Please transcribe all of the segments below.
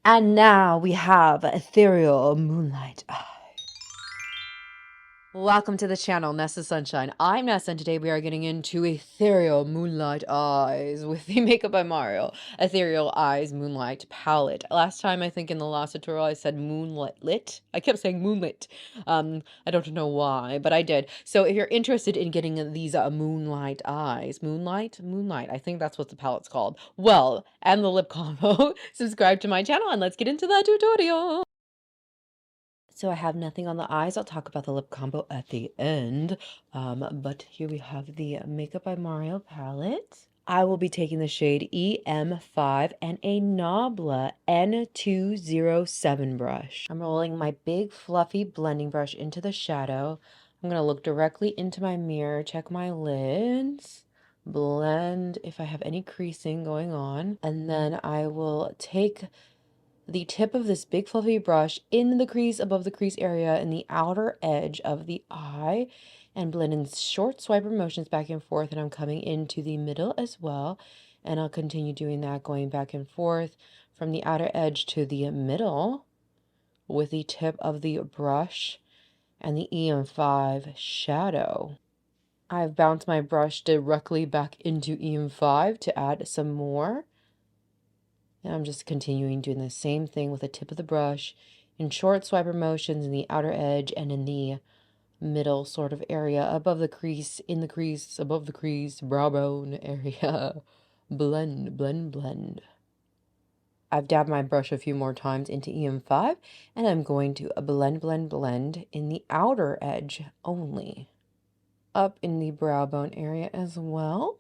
And now we have Ethereal Moonlight. Welcome to the channel, Nessa Sunshine. I'm Nessa, and today we are getting into Ethereal Moonlight Eyes with the Makeup by Mario Ethereal Eyes Moonlight Palette. Last time, I think in the last tutorial, I said Moonlight Lit. I kept saying Moonlit. I don't know why, but I did. So if you're interested in getting these Moonlight Eyes, Moonlight, I think that's what the palette's called. Well, and the lip combo, subscribe to my channel and let's get into the tutorial. So I have nothing on the eyes. I'll talk about the lip combo at the end. But here we have the Makeup by Mario palette. I will be taking the shade EM5 and a Nabla N207 brush. I'm rolling my big fluffy blending brush into the shadow. I'm going to look directly into my mirror, check my lids, blend if I have any creasing going on, and then I will take the tip of this big fluffy brush in the crease above the crease area in the outer edge of the eye and blend in short swiper motions back and forth, and I'm coming into the middle as well, and I'll continue doing that, going back and forth from the outer edge to the middle with the tip of the brush and the EM5 shadow. I've bounced my brush directly back into EM5 to add some more. And I'm just continuing doing the same thing with the tip of the brush in short swiper motions in the outer edge and in the middle sort of area above the crease, in the crease, above the crease, brow bone area. Blend, blend, blend. I've dabbed my brush a few more times into EM5 and I'm going to blend, blend, blend in the outer edge only. Up in the brow bone area as well.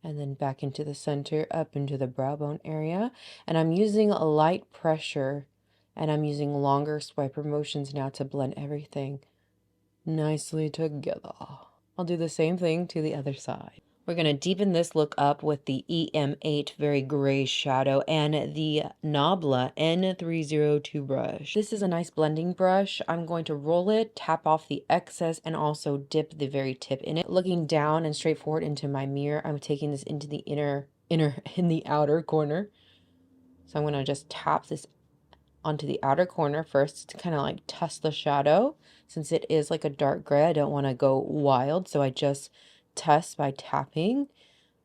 And then back into the center, up into the brow bone area. And I'm using a light pressure, and I'm using longer swiper motions now to blend everything nicely together. I'll do the same thing to the other side. We're going to deepen this look up with the EM8 very gray shadow and the Nabla N302 brush. This is a nice blending brush. I'm going to roll it, tap off the excess, and also dip the very tip in it. Looking down and straight forward into my mirror, I'm taking this into the in the outer corner. So I'm going to just tap this onto the outer corner first to kind of like test the shadow. Since it is like a dark gray, I don't want to go wild, so I just test by tapping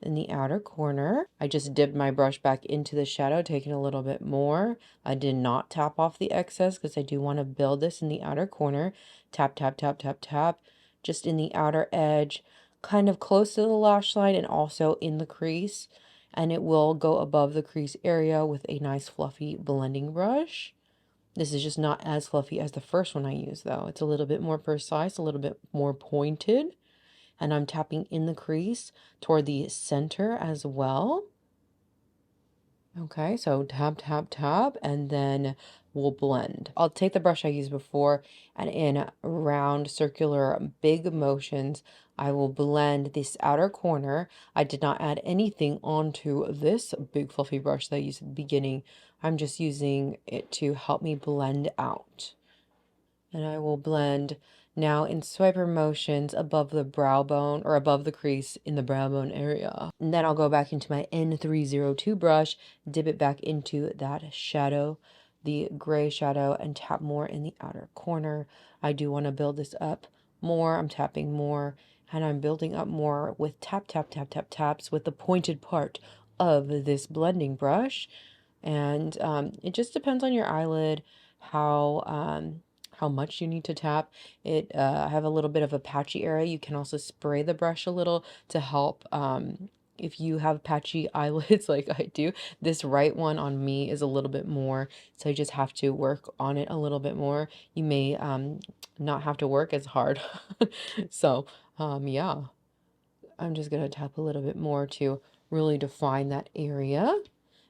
in the outer corner. I just dipped my brush back into the shadow, taking a little bit more. I did not tap off the excess because I do want to build this in the outer corner. Tap, tap, tap, tap, tap, just in the outer edge, kind of close to the lash line and also in the crease. And it will go above the crease area with a nice fluffy blending brush. This is just not as fluffy as the first one I used, though. It's a little bit more precise, a little bit more pointed. And I'm tapping in the crease toward the center as well. Okay, so tap, tap, tap, and then we'll blend. I'll take the brush I used before, and in round, circular, big motions, I will blend this outer corner. I did not add anything onto this big fluffy brush that I used at the beginning. I'm just using it to help me blend out. And I will blend now in swiper motions above the brow bone or above the crease in the brow bone area. And then I'll go back into my N302 brush, dip it back into that shadow, the gray shadow, and tap more in the outer corner. I do want to build this up more. I'm tapping more and I'm building up more with tap, tap, tap, tap, taps with the pointed part of this blending brush. And it just depends on your eyelid, how much you need to tap it. I have a little bit of a patchy area. You can also spray the brush a little to help if you have patchy eyelids like I do. This right one on me is a little bit more, so you just have to work on it a little bit more. You may not have to work as hard. So yeah, I'm just gonna tap a little bit more to really define that area.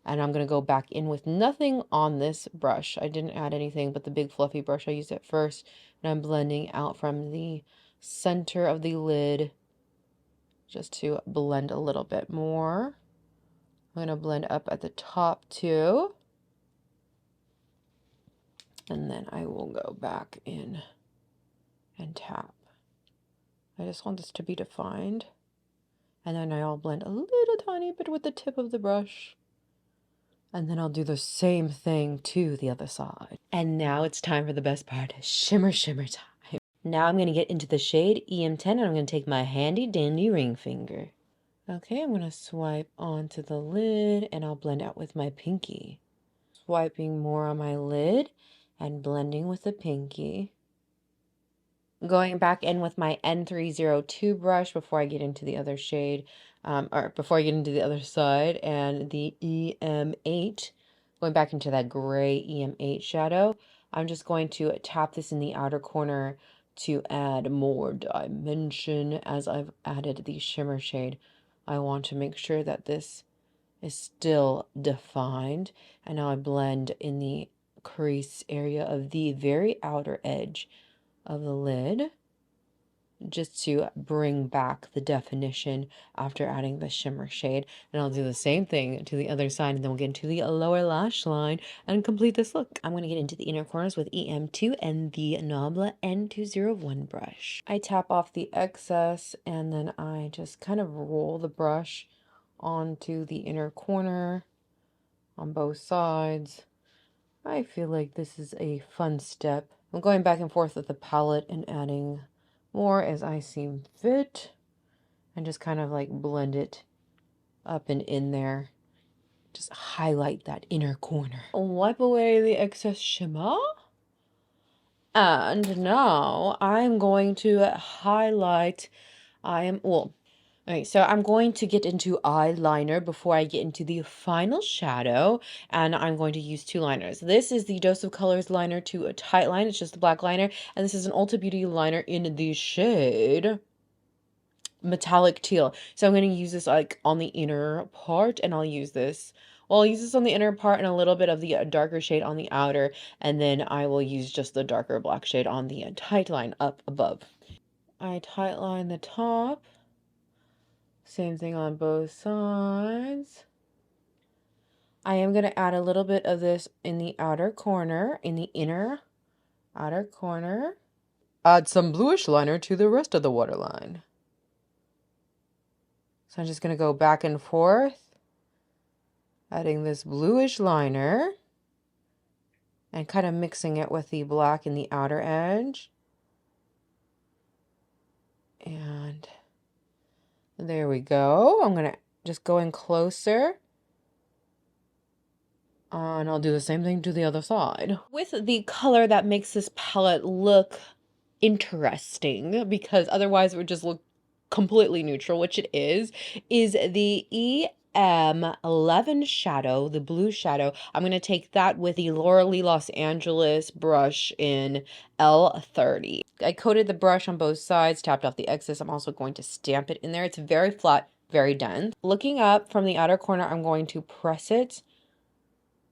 And I'm going to go back in with nothing on this brush. I didn't add anything but the big fluffy brush I used at first. And I'm blending out from the center of the lid just to blend a little bit more. I'm going to blend up at the top too. And then I will go back in and tap. I just want this to be defined. And then I'll blend a little tiny bit with the tip of the brush. And then I'll do the same thing to the other side. And now it's time for the best part, shimmer, shimmer time. Now I'm going to get into the shade EM10 and I'm going to take my handy dandy ring finger. Okay, I'm going to swipe onto the lid and I'll blend out with my pinky. Swiping more on my lid and blending with the pinky. Going back in with my N302 brush before I get into the other shade, or before I get into the other side, and the EM8, going back into that gray EM8 shadow, I'm just going to tap this in the outer corner to add more dimension as I've added the shimmer shade. I want to make sure that this is still defined, and now I blend in the crease area of the very outer edge of the lid just to bring back the definition after adding the shimmer shade. And I'll do the same thing to the other side, and then we'll get into the lower lash line and complete this look. I'm going to get into the inner corners with EM2 and the Nabla N201 brush. I tap off the excess and then I just kind of roll the brush onto the inner corner on both sides. I feel like this is a fun step. I'm going back and forth with the palette and adding more as I seem fit, and just kind of like blend it up and in there. Just highlight that inner corner. Wipe away the excess shimmer. And now I'm going to highlight. Okay, so I'm going to get into eyeliner before I get into the final shadow, and I'm going to use two liners. This is the Dose of Colors liner to a tight line. It's just a black liner, and this is an Ulta Beauty liner in the shade Metallic Teal. So I'm going to use this like on the inner part, and I'll use this on the inner part and a little bit of the darker shade on the outer, and then I will use just the darker black shade on the tight line up above. I tight line the top. Same thing on both sides. I am going to add a little bit of this in the outer corner, in the inner outer corner. Add some bluish liner to the rest of the waterline. So I'm just going to go back and forth, adding this bluish liner and kind of mixing it with the black in the outer edge. And there we go. I'm going to just go in closer. And I'll do the same thing to the other side. With the color that makes this palette look interesting, because otherwise it would just look completely neutral, which it is the EM11 shadow, the blue shadow. I'm going to take that with the Laura Lee Los Angeles brush in L30. I coated the brush on both sides, tapped off the excess. I'm also going to stamp it in there. It's very flat, very dense. Looking up from the outer corner, I'm going to press it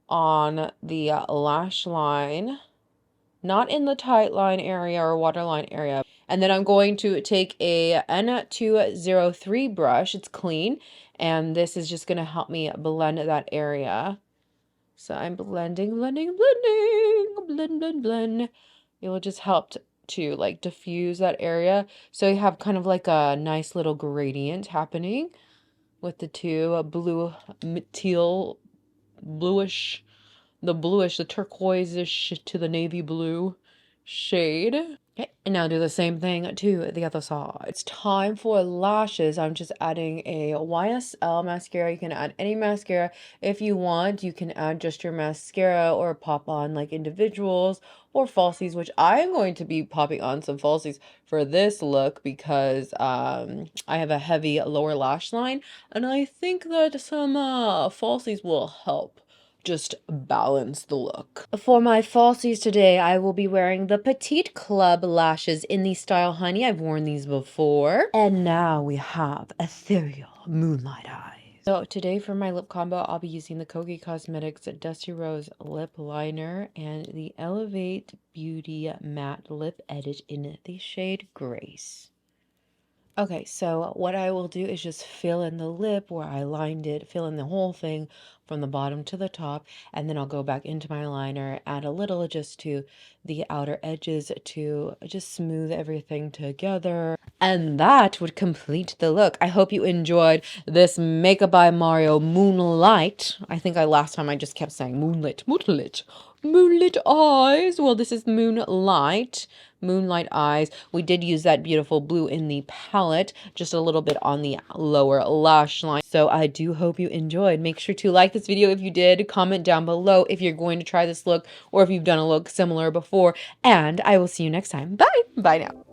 on the lash line, not in the tight line area or waterline area. And then I'm going to take a N203 brush. It's clean, and this is just going to help me blend that area. So I'm blending, blending, blending, blend, blend, blend. It will just help to like diffuse that area, so you have kind of like a nice little gradient happening with the two blue, teal, bluish, the turquoise-ish to the navy blue shade. Okay, and now do the same thing to the other side. It's time for lashes. I'm just adding a YSL mascara. You can add any mascara if you want. You can add just your mascara or pop on like individuals or falsies, which I'm going to be popping on some falsies for this look because I have a heavy lower lash line, and I think that some falsies will help just balance the look. For my falsies today, I will be wearing the Petite Club lashes in the style Honey. I've worn these before. And now we have Ethereal Moonlight Eyes. So today for my lip combo, I'll be using the Kokie Cosmetics Dusty Rose Lip Liner and the Elevate Beauty Matte Lip Edit in the shade Grace. Okay, so what I will do is just fill in the lip where I lined it, fill in the whole thing from the bottom to the top, and then I'll go back into my liner, add a little just to the outer edges to just smooth everything together. And that would complete the look. I hope you enjoyed this Makeup by Mario Moonlight. I think last time I just kept saying Moonlit, Moonlit, Moonlit eyes. Well, this is Moonlight. Moonlight eyes. We did use that beautiful blue in the palette, just a little bit on the lower lash line. So I do hope you enjoyed. Make sure to like this video if you did, comment down below if you're going to try this look or if you've done a look similar before, and I will see you next time. Bye! Bye now.